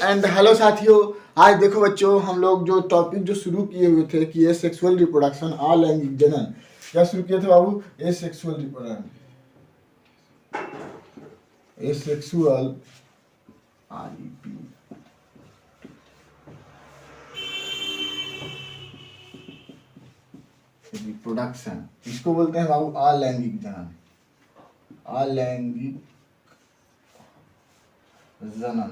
And hello साथियों। आज देखो बच्चों, हम लोग जो टॉपिक जो शुरू किए हुए थे कि ए सेक्सुअल रिप्रोडक्शन अलैंगिक जनन, क्या शुरू किए थे बाबू? Asexual reproduction, asexual reproduction, इसको बोलते हैं बाबू अलैंगिक जनन, अलैंगिक जनन,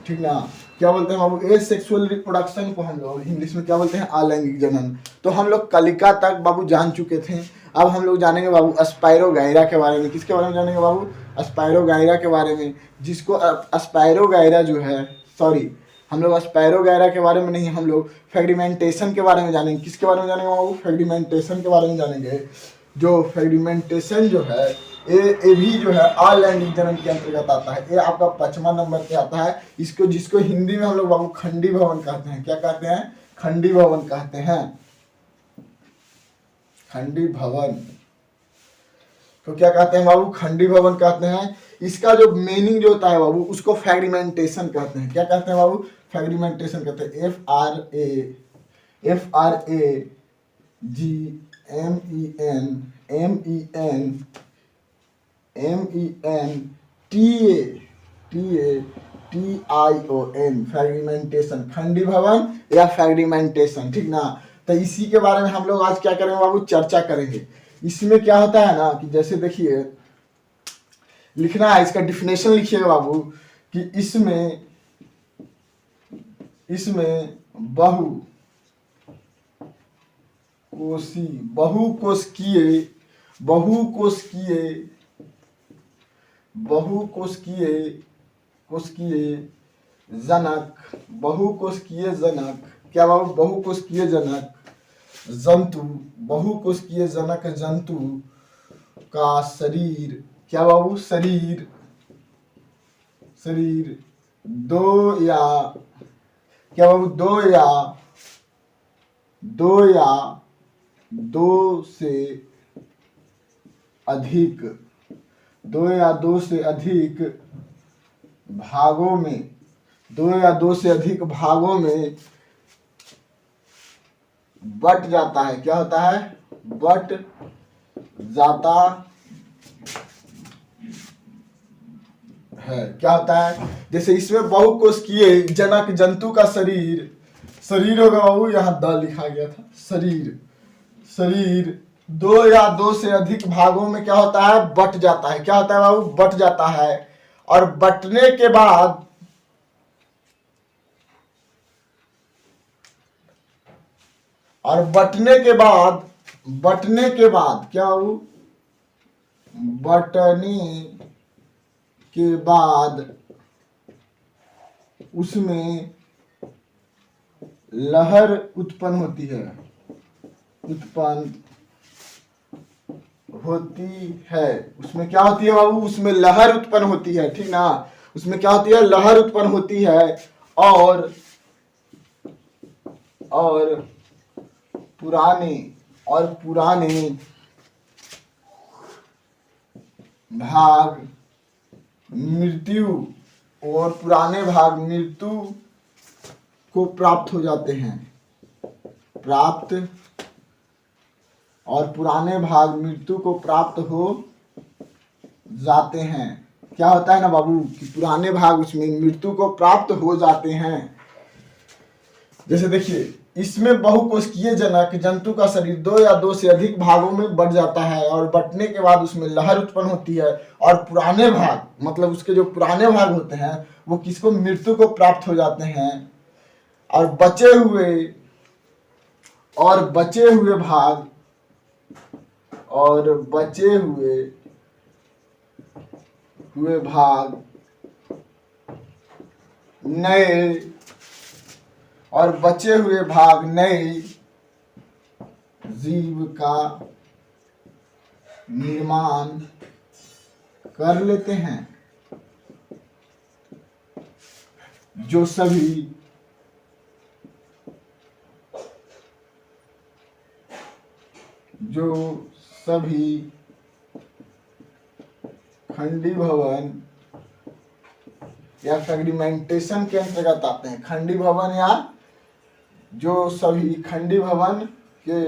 ठीक ना। क्या बोलते हैं बाबू? ए सेक्सुअल रिप्रोडक्शन को हम लोग इंग्लिश में क्या बोलते हैं? अलैंगिक जनन। तो हम लोग कलिका तक बाबू जान चुके थे। अब हम लोग जानेंगे बाबू स्पाइरोगाइरा के बारे में। किसके बारे में जानेंगे बाबू? स्पाइरोगाइरा के बारे में, जिसको स्पाइरोगाइरा जो है, सॉरी, हम लोग स्पाइरोगाइरा के बारे में नहीं, हम लोग फ्रेगमेंटेशन के बारे में जानेंगे। किसके बारे में जानेंगे बाबू? फ्रेगमेंटेशन के बारे में जानेंगे। जो फ्रेगमेंटेशन जो है, ये भी जो है अलैंगिक जनन के अंतर्गत आता है। ये आपका 5वां नंबर पे आता है। इसको जिसको हिंदी में हम लोग बाबू खंडी भवन कहते हैं। क्या कहते हैं? खंडी भवन कहते हैं, खंडी भवन। तो क्या कहते हैं बाबू? खंडी भवन कहते हैं। इसका जो मीनिंग जो होता है बाबू, उसको फ्रेगमेंटेशन कहते हैं। क्या कहते हैं बाबू? फ्रेगमेंटेशन कहते हैं। FRAGMENTATION, फ्रेगमेंटेशन, खंडी भवन या फ्रेगमेंटेशन, ठीक ना। तो इसी के बारे में हम लोग आज क्या करेंगे बाबू? चर्चा करेंगे। इसमें क्या होता है ना कि जैसे देखिए, लिखना है, इसका डिफिनेशन लिखिएगा बाबू कि इसमें बहुकोशिकीय जनक, क्या बाबू? बहुकोशिकीय जनक जंतु, बहुकोशिकीय जनक जंतु का शरीर, क्या बाबू? शरीर दो या क्या बाबू? दो से अधिक भागों में, बट जाता है। क्या होता है? बट जाता है। क्या होता है? जैसे इसमें बहुकोशिकीय जनक जंतु का शरीर होगा बाबू, यहाँ द लिखा गया था। शरीर दो या दो से अधिक भागों में क्या होता है? बट जाता है। क्या होता है बाबू? बट जाता है। और बटने के बाद क्या बाबू? बटने के बाद उसमें लहर उत्पन्न होती है, उसमें क्या होती है बाबू? उसमें लहर उत्पन्न होती है, ठीक ना। उसमें क्या होती है? लहर उत्पन्न होती है। और पुराने भाग मृत्यु को प्राप्त हो जाते हैं। और पुराने भाग मृत्यु को प्राप्त हो जाते हैं। क्या होता है ना बाबू कि पुराने भाग उसमें मृत्यु को प्राप्त हो जाते हैं। जैसे देखिए, इसमें बहुकोशिकीय जनक जंतु का शरीर दो या दो से अधिक भागों में बट जाता है। और बटने के बाद उसमें लहर उत्पन्न होती है। और पुराने भाग, मतलब उसके जो पुराने भाग होते हैं, वो किसको? मृत्यु को प्राप्त हो जाते हैं। और बचे हुए भाग नए जीव का निर्माण कर लेते हैं, जो सभी खंडी भवन या फ्रेगमेंटेशन के अंतर्गत आते हैं। खंडी भवन या जो सभी खंडी भवन के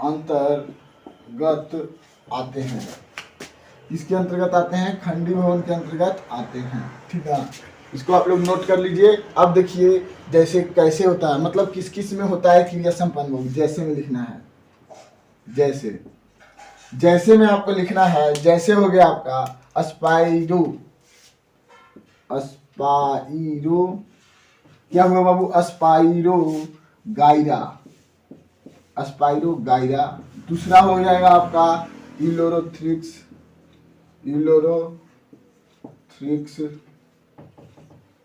अंतर्गत आते हैं, इसके अंतर्गत आते हैं, खंडी भवन के अंतर्गत आते हैं। ठीक है, इसको आप लोग नोट कर लीजिए। अब देखिए जैसे कैसे होता है, मतलब किस किस में होता है क्रिया संपन्न बहु, जैसे में लिखना है। जैसे में आपको लिखना है, जैसे हो गया आपका अस्पाइरो, क्या हुआ बाबू, अस्पाइरो गायरा, अस्पाइरो गायरा। दूसरा हो जाएगा आपका यूलोरोथ्रिक्स,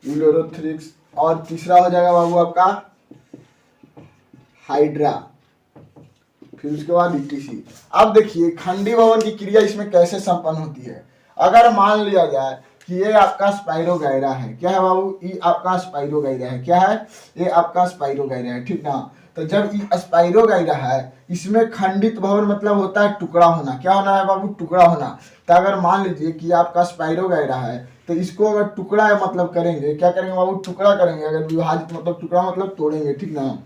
यूलोरोथ्रिक्स। और तीसरा हो जाएगा बाबू आपका हाइड्रा, फिर उसके बाद ईटीसी। अब देखिए खंडी भवन की क्रिया इसमें कैसे संपन्न होती है। अगर मान लिया जाए कि ये आपका स्पाइरोगाइरा है, क्या है बाबू, ये आपका स्पाइरोगाइरा है, क्या है, ये आपका स्पाइरोगाइरा है। ठीक ना, तो जब ये स्पाइरोगाइरा है, इसमें खंडित भवन मतलब होता है टुकड़ा होना। क्या होना है बाबू, टुकड़ा होना। तो अगर मान लीजिए कि आपका स्पाइरोगाइरा है, तो इसको अगर टुकड़ा मतलब करेंगे, क्या करेंगे बाबू, टुकड़ा करेंगे। अगर विभाजित मतलब टुकड़ा मतलब तोड़ेंगे। ठीक ना,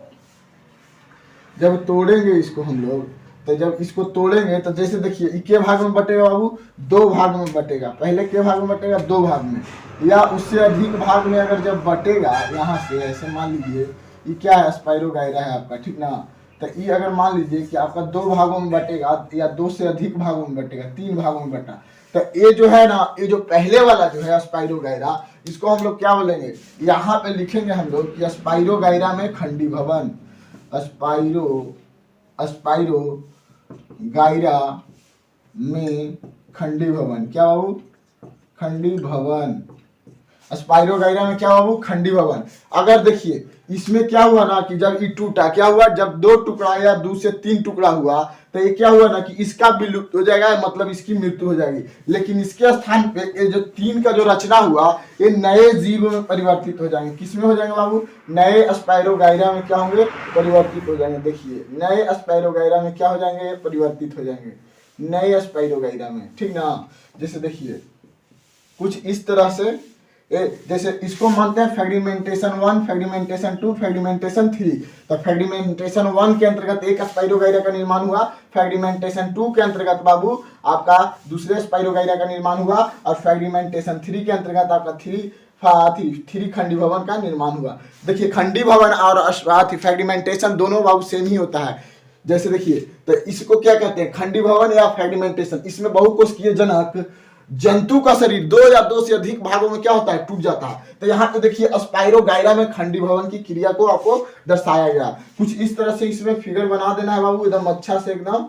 जब तोड़ेंगे इसको हम लोग, तो जब इसको तोड़ेंगे तो जैसे देखिए इके भाग में बटेगा बाबू, दो भाग में बटेगा। पहले के भाग में बटेगा, दो भाग में, या उससे अधिक भाग में अगर जब बटेगा, यहाँ से ऐसे मान लीजिए ये क्या है, स्पाइरोगाइरा है आपका। ठीक ना, तो ये अगर मान लीजिए कि आपका दो भागों में बटेगा या दो से अधिक भागों में बटेगा, तीन भागों में बटा, तो ये जो है ना, ये जो पहले वाला जो है स्पाइरोगाइरा, इसको हम लोग क्या बोलेंगे, यहाँ पे लिखेंगे हम लोग कि स्पाइरोगाइरा में खंडी भवन, स्पाइरो गायरा में खंडी भवन। क्या बाबू, खंडी भवन। स्पाइरो गायरा में क्या बाबू, खंडी भवन। अगर देखिए इसमें क्या हुआ ना कि जब ये टूटा, क्या हुआ, जब दो टुकड़ा या दो से तीन टुकड़ा हुआ, तो ये क्या हुआ ना कि इसका विलुप्त हो जाएगा, मतलब इसकी मृत्यु हो जाएगी। लेकिन इसके स्थान पे ये जो तीन का जो रचना हुआ, ये नए जीव में परिवर्तित हो जाएंगे। किस में हो जाएंगे बाबू, नए स्पाइरोगाइरा में क्या होंगे, परिवर्तित हो जाएंगे। देखिए नए स्पाइरोगाइरा में क्या हो जाएंगे, परिवर्तित हो जाएंगे, नए स्पाइरोगाइरा में। ठीक ना, जैसे देखिए कुछ इस तरह से, जैसे इसको मानते हैं फ्रेगमेंटेशन 1, फ्रेगमेंटेशन 2, फ्रेगमेंटेशन 3। तो फ्रेगमेंटेशन 1 के अंतर्गत एक स्पाइरोगाइरा का निर्माण हुआ, फ्रेगमेंटेशन 2 के अंतर्गत बाबू आपका दूसरे स्पाइरोगाइरा का निर्माण हुआ, और फ्रेगमेंटेशन 3 के अंतर्गत आपका थ्री खंडी भवन का निर्माण हुआ। देखिए खंडी भवन और फ्रेगमेंटेशन दोनों बाबू सेम ही होता है। जैसे देखिए, तो इसको क्या कहते हैं, खंडी भवन या फ्रेगमेंटेशन। इसमें बहुकोशिकीय जनक जंतु का शरीर दो या दो से अधिक भागों में क्या होता है, टूट जाता है। तो यहाँ पे देखिए स्पाइरोगाइरा में खंडी भवन की क्रिया को आपको दर्शाया गया। कुछ इस तरह से इसमें फिगर बना देना है बाबू, एकदम अच्छा से, एकदम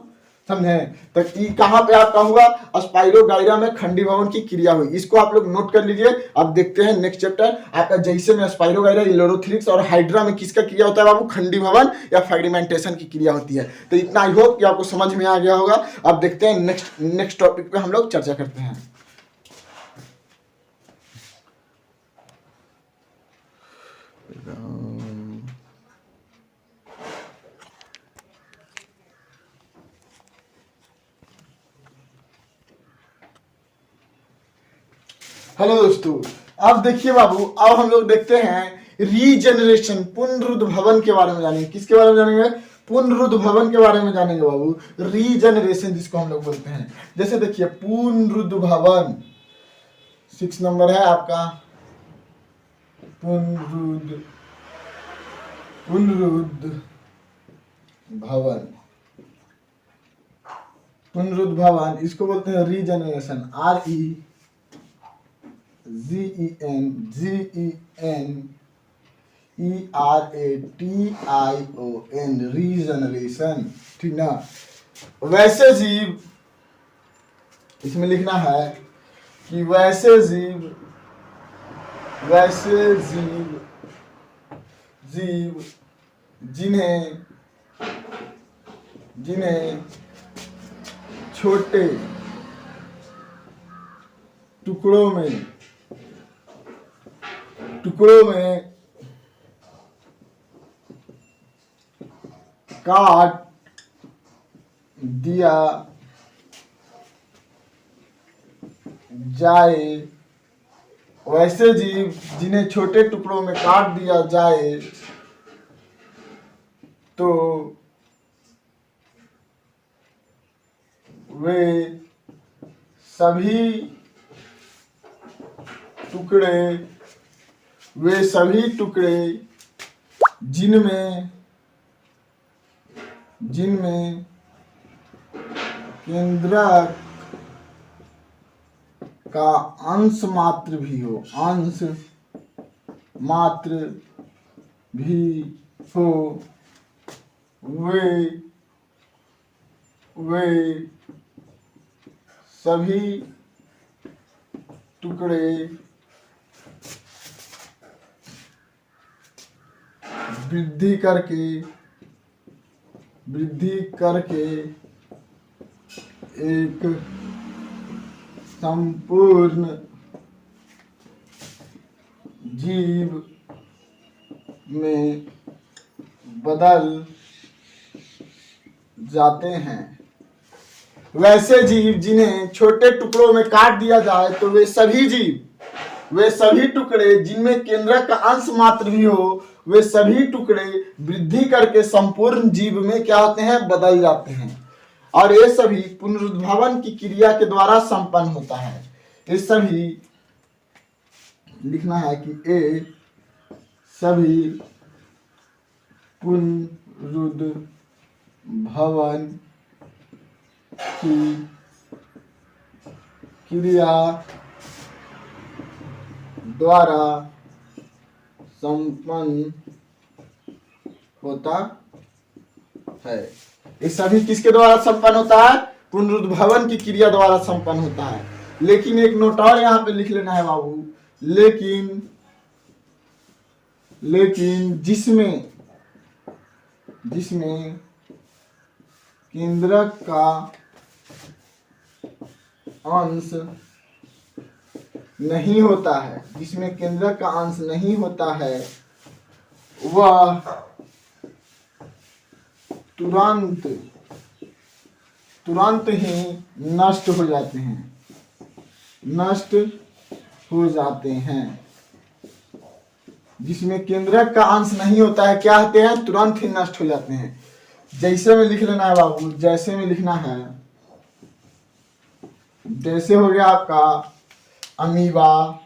समझे। तो ये कहाँ पे आपका हुआ, स्पाइरोगाइरा में खंडी भवन की क्रिया हुई। इसको आप लोग नोट कर लीजिए। अब देखते हैं नेक्स्ट चैप्टर आपका, जैसे में स्पाइरोगाइरा, यूलोरोथ्रिक्स और हाइड्रा में किसका क्रिया होता है बाबू, खंडी भवन या फ्रेगमेंटेशन की क्रिया होती है। तो इतना आई होप कि आपको समझ में आ गया होगा। अब देखते हैं नेक्स्ट टॉपिक पे हम लोग चर्चा करते हैं। हेलो दोस्तों, अब देखिए बाबू, अब हम लोग देखते हैं रीजनरेशन, पुनरुद्ध भवन के बारे में जानेंगे। किसके बारे में जानेंगे, पुनरुद्ध भवन के बारे में जानेंगे बाबू। रीजनरेशन जिसको हम लोग बोलते हैं। जैसे देखिए पुनरुद्ध भवन 6 नंबर है आपका, पुनरुद्ध भवन, पुनरुद्ध भवन इसको बोलते हैं रीजनरेशन, REGENERATION, रीजनरेशन। ठीक ना, वैसे जीव, इसमें लिखना है कि वैसे जीव जिन्हें छोटे टुकड़ों में काट दिया जाए वैसे जीव जिन्हें छोटे टुकड़ों में काट दिया जाए तो वे सभी टुकड़े जिनमें केंद्रक का अंश मात्र भी हो वे सभी टुकड़े वृद्धि करके एक संपूर्ण जीव में बदल जाते हैं। वैसे जीव जिन्हें छोटे टुकड़ों में काट दिया जाए तो वे सभी टुकड़े जिनमें केंद्रक का अंश मात्र भी हो वे सभी टुकड़े वृद्धि करके संपूर्ण जीव में क्या होते हैं, बदल जाते हैं। और ये सभी पुनरुद्भवन की क्रिया के द्वारा संपन्न होता है। ये सभी लिखना है कि ये सभी पुनरुद्भवन की क्रिया द्वारा संपन्न होता है। ये सभी किसके द्वारा संपन्न होता है, पुनरुद्भवन की क्रिया द्वारा संपन्न होता है। लेकिन एक नोट और यहाँ पे लिख लेना है बाबू, लेकिन जिसमें केंद्रक का अंश नहीं होता है, वह तुरंत ही नष्ट हो जाते हैं। जिसमें केंद्रक का अंश नहीं होता है क्या होते हैं, तुरंत ही नष्ट हो जाते हैं। जैसे में लिख लेना है बाबू, जैसे में लिखना है, जैसे हो गया आपका अमीबा,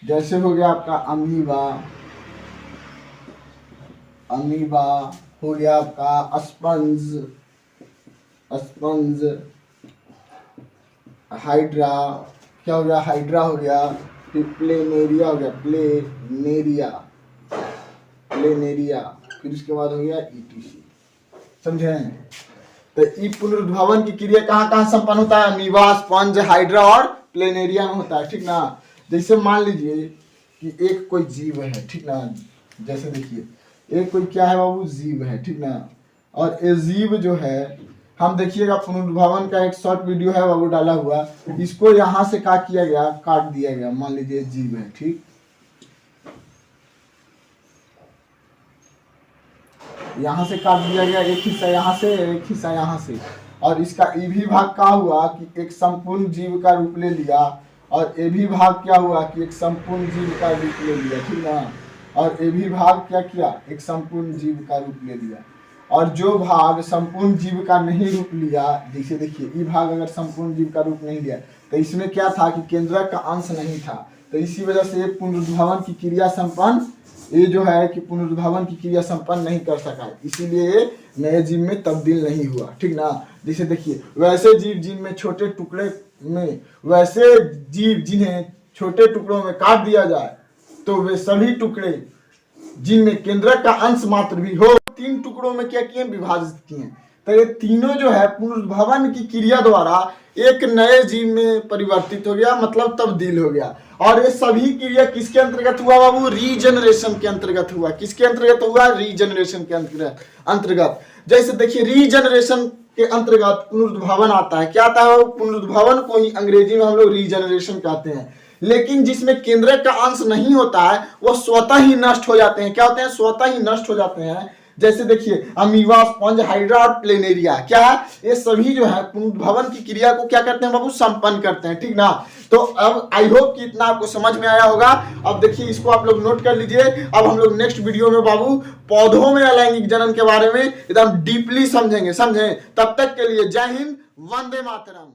जैसे हो गया आपका अमीबा हो गया आपका स्पंज, हाइड्रा, क्या हो गया, हाइड्रा हो गया, फिर प्लेनेरिया हो गया, प्लेनेरिया, फिर उसके बाद हो गया ईटीसी। समझे? तो ई पुनरुद्भवन की क्रिया कहाँ कहाँ संपन्न होता है, अमीबा, स्पंज, हाइड्रा और प्लेनेरिया में होता है। ठीक ना। जैसे मान लीजिए कि एक कोई जीव है, ठीक ना, जैसे देखिए एक कोई क्या है बाबू, जीव है, ठीक ना। और ये जीव जो है, हम देखिएगा पुनरुद्भवन का एक शॉर्ट वीडियो है बाबू डाला हुआ, इसको यहाँ से क्या किया गया, काट दिया गया। मान लीजिए जीव है, ठीक, यहाँ से काट दिया गया, एक हिस्सा यहाँ से, एक हिस्सा यहाँ से, और इसका ये भी भाग क्या हुआ कि एक संपूर्ण जीव का रूप ले लिया, और ये भी भाग क्या हुआ कि एक संपूर्ण जीव का रूप ले लिया, ठीक ना। और ये भी भाग क्या किया, एक संपूर्ण जीव का रूप ले लिया। और जो भाग संपूर्ण जीव का नहीं रूप लिया, जैसे देखिए ये भाग अगर संपूर्ण जीव का रूप नहीं लिया तो इसमें क्या था कि केंद्रक का अंश नहीं था, तो इसी वजह से ये पुनरुद्भवन की क्रिया संपन्न, ये जो है कि पुनरुद्भवन की क्रिया संपन्न नहीं कर सका, इसीलिए ये नए जीव में तब्दील नहीं हुआ। ठीक ना। जैसे देखिए वैसे जीव जिनमें छोटे टुकड़े में, वैसे जीव जिन्हें छोटे टुकड़ों में काट दिया जाए तो वे सभी टुकड़े जिनमें केंद्रक का अंश मात्र भी हो, तीन टुकड़ों में क्या किए, विभाजित किए। तो ये तीनों जो है पुनरुद्भवन की क्रिया द्वारा एक नए जीव में परिवर्तित हो गया, मतलब तब्दील हो गया। और ये सभी क्रिया किसके अंतर्गत हुआ बाबू, रीजनरेशन के अंतर्गत हुआ। किसके अंतर्गत हुआ, रीजनरेशन के अंतर्गत। जैसे देखिए रीजनरेशन के अंतर्गत पुनरुद्भवन आता है, क्या आता है, पुनरुद्भवन को ही अंग्रेजी में हम लोग रीजनरेशन कहते हैं। लेकिन जिसमें केंद्रक का अंश नहीं होता है वह स्वतः ही नष्ट हो जाते हैं। क्या होते हैं, स्वतः ही नष्ट हो जाते हैं। जैसे देखिए अमीबा, स्पंज, हाइड्रा और प्लेनेरिया, क्या है, ये सभी जो है पुनर्भवन की क्रिया को क्या करते हैं बाबू, संपन्न करते हैं, ठीक ना। तो अब आई होप कि इतना आपको समझ में आया होगा। अब देखिए इसको आप लोग नोट कर लीजिए। अब हम लोग नेक्स्ट वीडियो में बाबू पौधों में अलैंगिक जनन के बारे में एकदम डीपली समझेंगे, समझे। तब तक के लिए जय हिंद, वंदे मातरम।